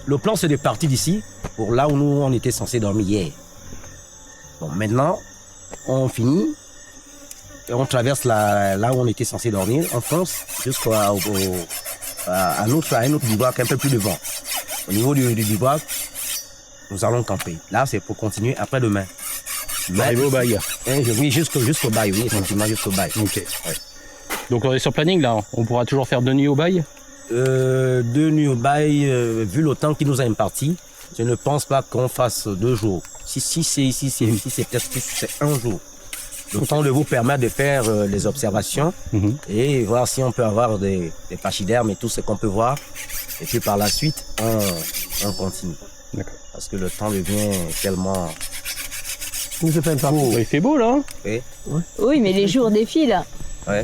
le plan c'est de partir d'ici pour là où nous on était censé dormir hier. Bon, maintenant, on finit et on traverse là où on était censé dormir, on fonce jusqu'à un autre bivouac un peu plus devant. Au niveau du bivouac, nous allons camper. Là, c'est pour continuer après-demain. Arriver au bail. Oui, jusqu'au bail, oui, effectivement, jusqu'au bail. Ok. Ouais. Donc on est sur planning là, on pourra toujours faire 2 nuits au bail? 2 nuits au bail, vu le temps qu'il nous a imparti, je ne pense pas qu'on fasse 2 jours. Si c'est peut-être plus, c'est 1 jour. Le temps de vous permettre de faire les observations et voir si on peut avoir des pachydermes et tout ce qu'on peut voir. Et puis par la suite, on continue. D'accord. Parce que le temps devient tellement... Il fait beau là. Oui. Oui, mais les jours défilent. Ouais.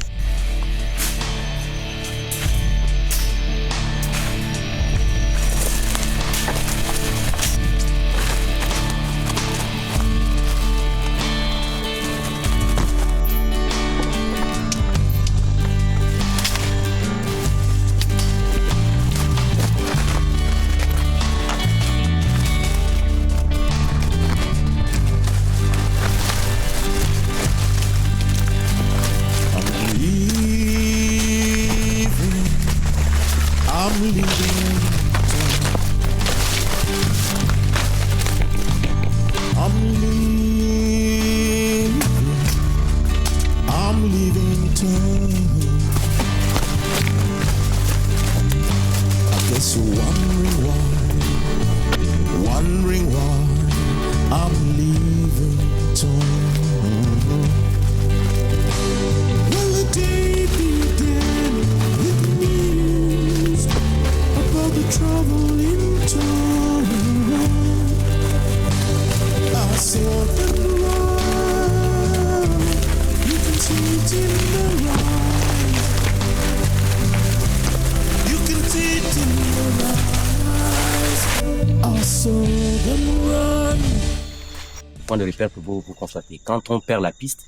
Point de repère pour vous constater. Quand on perd la piste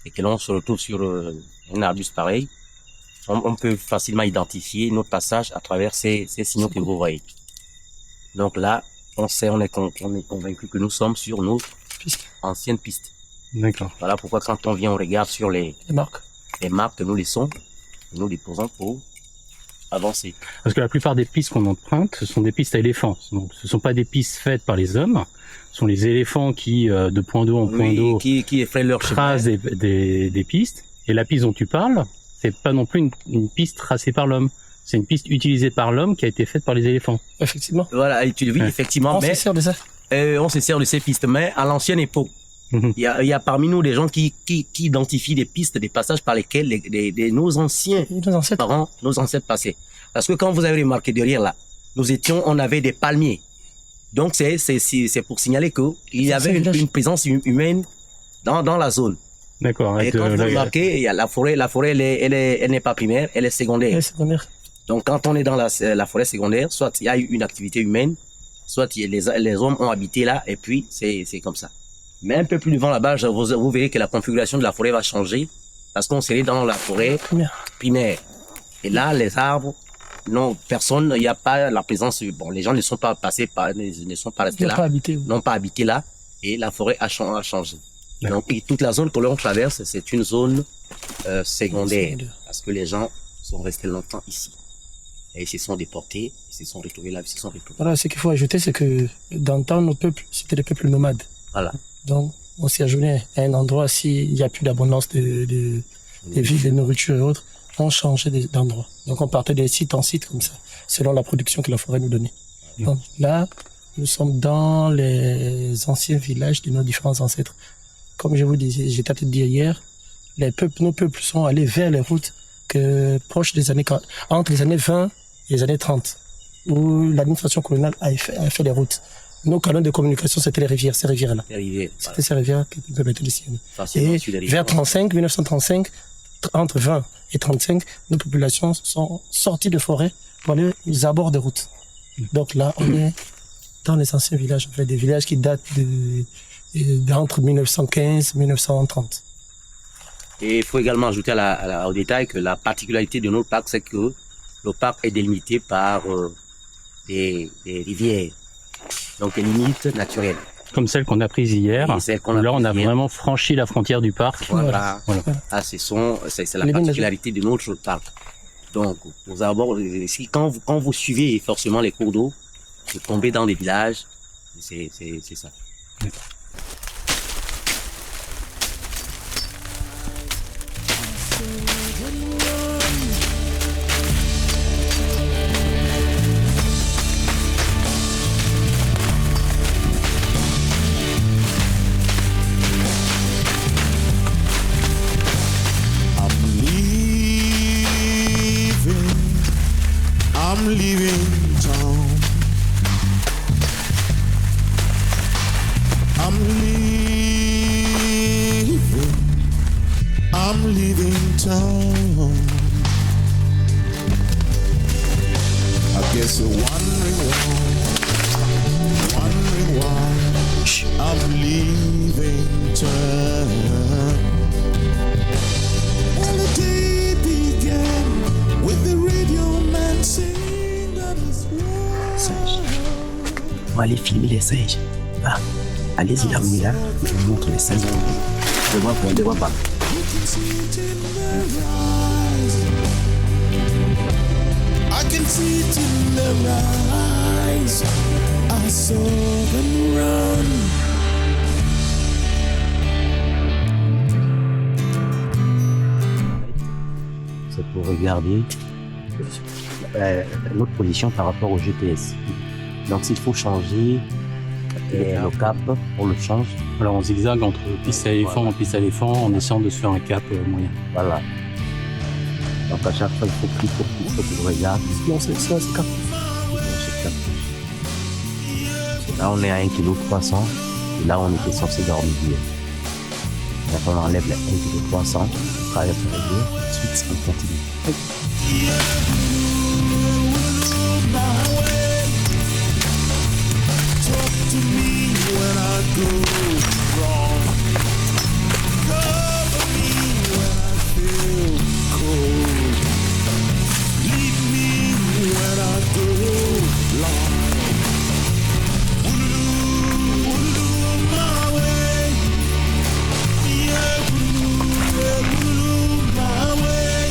et que l'on se retrouve sur un arbuste pareil, on peut facilement identifier notre passage à travers ces signaux que vous voyez. Donc là, on est convaincu que nous sommes sur nos anciennes pistes. D'accord. Voilà pourquoi quand on vient, on regarde sur les marques que nous laissons, que nous déposons pour avancer. Parce que la plupart des pistes qu'on emprunte, ce sont des pistes à éléphants. Donc, ce ne sont pas des pistes faites par les hommes. Ce sont les éléphants qui, de point d'eau en point d'eau, qui effraient leur chemin. tracent des pistes. Et la piste dont tu parles, c'est pas non plus une piste tracée par l'homme. C'est une piste utilisée par l'homme qui a été faite par les éléphants. Effectivement. Voilà, effectivement. On se sert de ça. On se sert de ces pistes. Mais à l'ancienne époque, il y a parmi nous des gens qui identifient des pistes, des passages par lesquels nos anciens parents, nos ancêtres passaient. Parce que quand vous avez remarqué derrière là, on avait des palmiers. Donc c'est pour signaler qu'il y avait une présence humaine dans la zone. D'accord. Et quand vous remarquez, il y a la forêt, elle n'est pas primaire, elle est secondaire. Elle est secondaire. Donc quand on est dans la forêt secondaire, soit il y a eu une activité humaine, soit les hommes ont habité là, et puis c'est comme ça. Mais un peu plus devant là-bas, vous verrez que la configuration de la forêt va changer, parce qu'on serait dans la forêt primaire. Et là, les arbres, non, personne, il n'y a pas la présence, bon, les gens ne sont pas passés ne sont pas restés là. N'ont pas habité là, et la forêt a changé. Donc, toute la zone que l'on traverse, c'est une zone secondaire, parce que les gens sont restés longtemps ici. Et ils se sont déportés, ils se sont retrouvés là, ils se sont retrouvés. Voilà, ce qu'il faut ajouter, c'est que dans le temps, nos peuples, c'était des peuples nomades. Voilà. Donc, on s'est ajourné à un endroit, s'il n'y a plus d'abondance de villes, de nourriture et autres, on changeait d'endroit. Donc, on partait de site en site comme ça, selon la production que la forêt nous donnait. Donc, là, nous sommes dans les anciens villages de nos différents ancêtres. Comme je vous disais, j'étais à te dire hier, nos peuples sont allés vers les routes proches des années, entre les années 20 et les années 30, où l'administration coloniale a fait les routes. Nos canaux de communication, c'était les rivières, ces rivières-là. C'était ces rivières qui nous permettaient de sillonner. Et vers 1935, entre 20 et 35, nos populations sont sorties de forêt pour aller aux abords de routes. Donc là, on est dans les anciens villages, en fait, des villages qui datent d'entre 1915 et 1930. Et il faut également ajouter au détail que la particularité de notre parc, c'est que le parc est délimité par des rivières. Donc des limites naturelles. Comme celle qu'on a prise hier. Et celles qu'on a Là, on a prises hier. vraiment franchi la frontière du parc. Voilà. Voilà. Ah, c'est la Les lignes particularité de notre parc. Donc, aux abords, quand vous suivez forcément les cours d'eau, vous tombez dans des villages, c'est ça. I'm leaving town. I'm leaving town. I guess you're wondering why I'm leaving town. Well, the day began with the radio man saying that it's Singe. On va aller filmer les singes. Va. Allez-y, là, je vous montre les singes. Je ne vois pas. you can see it in their eyes. I can see it in their eyes. I saw them run. C'est pour regarder notre position par rapport au GPS. Donc s'il faut changer le cap, on le change. Alors on zigzague entre piste à éléphant et piste à éléphant en essayant de se faire un cap moyen. Voilà. Donc à chaque fois, il faut que tu regardes. Non, c'est ça, c'est cap. Là, on est à 1,3 kg. Et là, on était censé dormir hier. Donc on enlève les 1,3 kg, on traverse la rivière, ensuite on continue. Talk to me when I go wrong. Cover me when I feel cold. Lead me when I go long. Ooh, my way. Yeah, ooh, my way.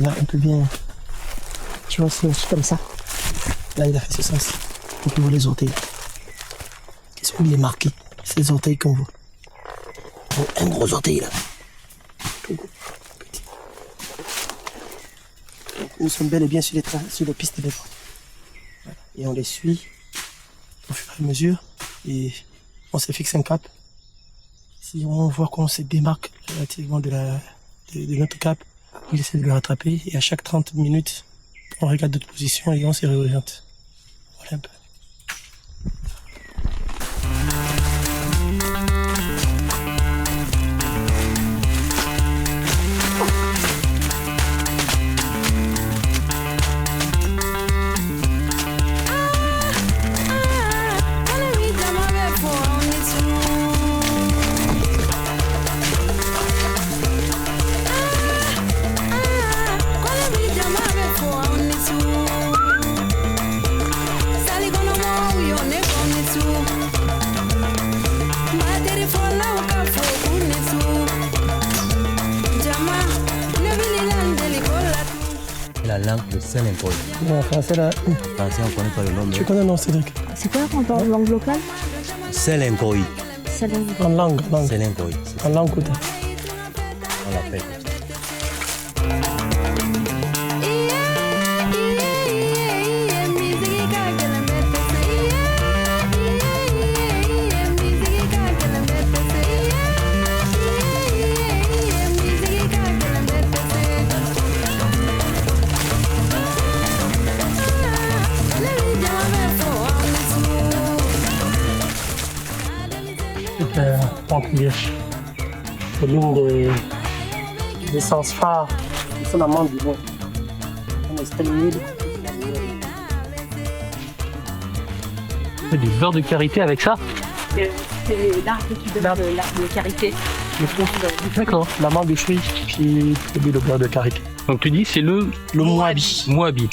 Là, on peut bien. Tu vois, c'est comme ça. Là, il a fait ce sens. On peut voir les orteils. Ils sont bien marqués. Ces orteils qu'on voit. Oh, un gros orteil là. Tout gros. Petit. Donc, nous sommes bel et bien sur les pistes d'éléphants. Voilà. Et on les suit au fur et à mesure. Et on s'est fixé un cap. Si on voit qu'on se démarque relativement de notre cap, on essaie de le rattraper. Et à chaque 30 minutes, on regarde notre position et on se réoriente. Voilà un peu. La langue de Selenkoy. En français, là, En français, on ne connaît pas le nom, tu mais connais, non, Cédric? C'est quoi en langue locale? Selenkoy. En langue. Selenkoy. En langue, quoi. On l'appelle. Donc, les lignes d'essence phare Son amende du bon. On est humide. Du beurre de karité avec ça? C'est l'arbre de l'arbre de karité. D'accord. L'amande du fruit, puis le beurre de karité. Donc tu dis c'est le Moabi. Moabi.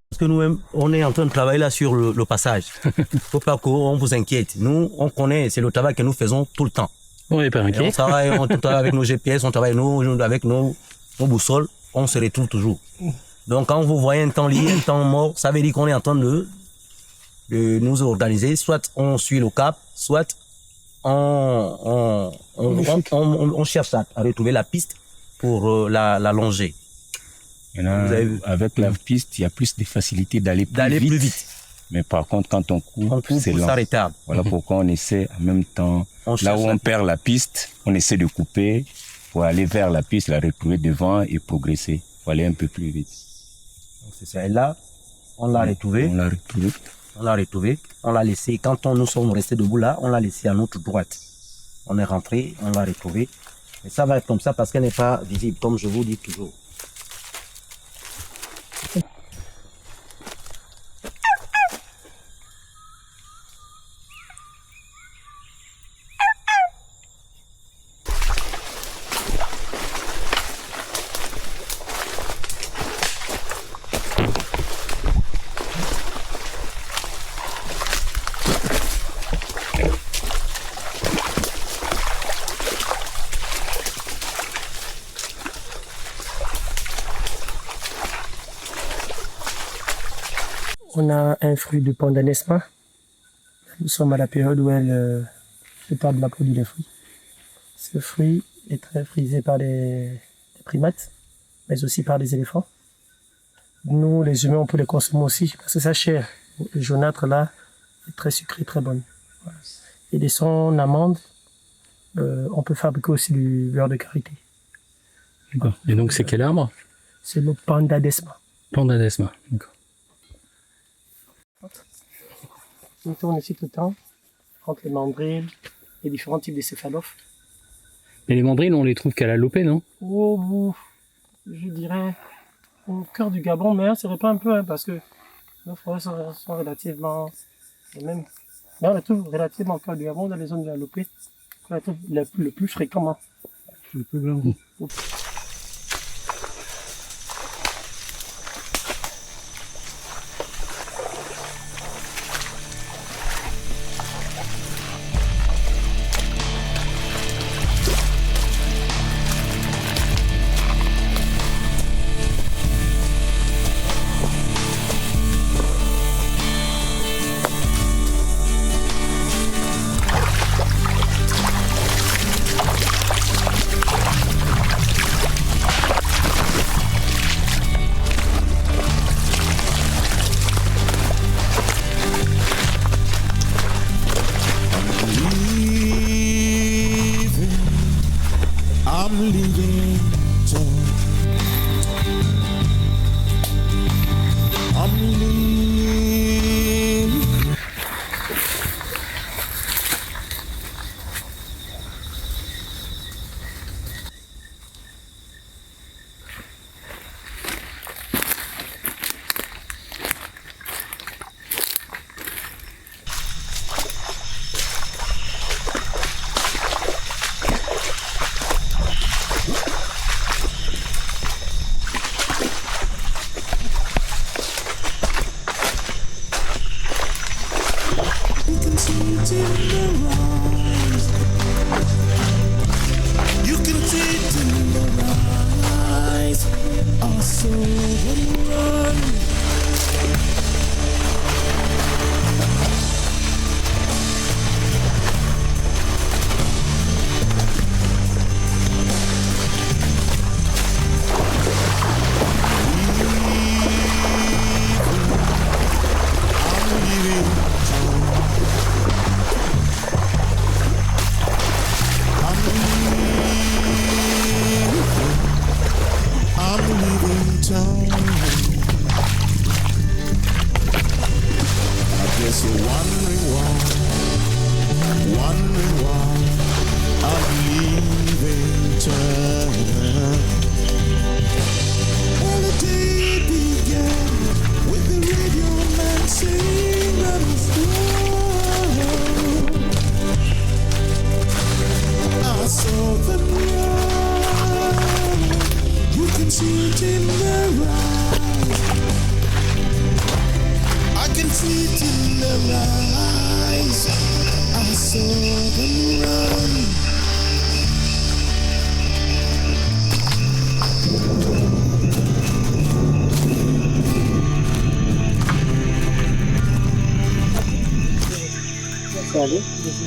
Parce que nous-mêmes, on est en train de travailler là sur le passage. Faut pas qu'on vous inquiète. Nous, on connaît, c'est le travail que nous faisons tout le temps. On n'est pas Et inquiet. on travaille avec nos GPS, on travaille avec nos boussoles, on se retrouve toujours. Donc quand vous voyez un temps lié, un temps mort, ça veut dire qu'on est en train de nous organiser. Soit on suit le cap, soit on cherche à retrouver la piste pour la longer. Maintenant, Vous avez vu. avec la piste, il y a plus de facilité d'aller D'aller plus vite. Mais par contre, quand on On coupe, coupe c'est pour lent. ça retarde. Voilà pourquoi on essaie en même temps. On Là cherche où la on perd la piste, on essaie de couper pour aller vers la piste, la retrouver devant et progresser. Pour aller un peu plus vite. Donc, c'est ça. Et là, on l'a retrouvé. On l'a retrouvé. On l'a retrouvé. On l'a laissé. Quand nous sommes restés debout là, on l'a laissé à notre droite. On est rentré, on l'a retrouvé. Et ça va être comme ça parce qu'elle n'est pas visible, comme je vous dis toujours. On a un fruit du pandanesma. Nous sommes à la période où elle prépare de la produit des fruits. Ce fruit est très frisé par les primates, mais aussi par les éléphants. Nous, les humains, on peut les consommer aussi, parce que sa chair jaunâtre là est très sucrée, très bonne. Voilà. Et de son amande, on peut fabriquer aussi du beurre de karité. D'accord. Et donc c'est quel arbre? C'est le pandadesma. Pandadesma. D'accord. On tourne ici tout le temps, entre les mandrilles et différents types de céphalophes. Et les mandrilles, on les trouve qu'à la Lopé, non? Au bout, je dirais, au cœur du Gabon, mais c'est pas un peu, hein, parce que nos forêts sont relativement les mêmes. Mais on les trouve relativement au cœur du Gabon, dans les zones de la Lopé. On les trouve le plus fréquemment. Le plus blanc. it in their eyes. You can see it in their eyes. I saw them run.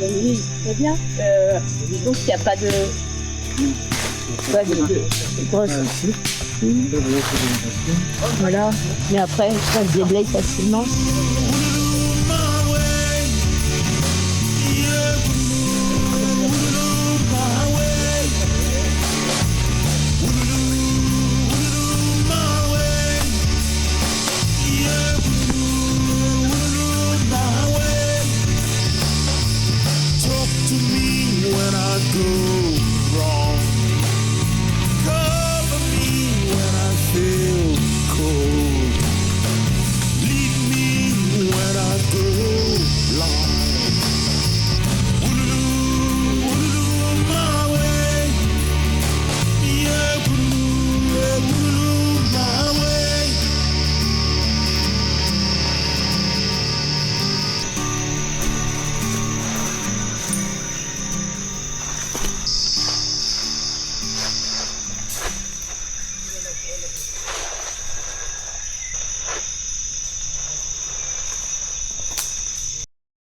Oui, très bien. Donc il n'y a pas de... Voilà. Mais après, ça se déblaye facilement.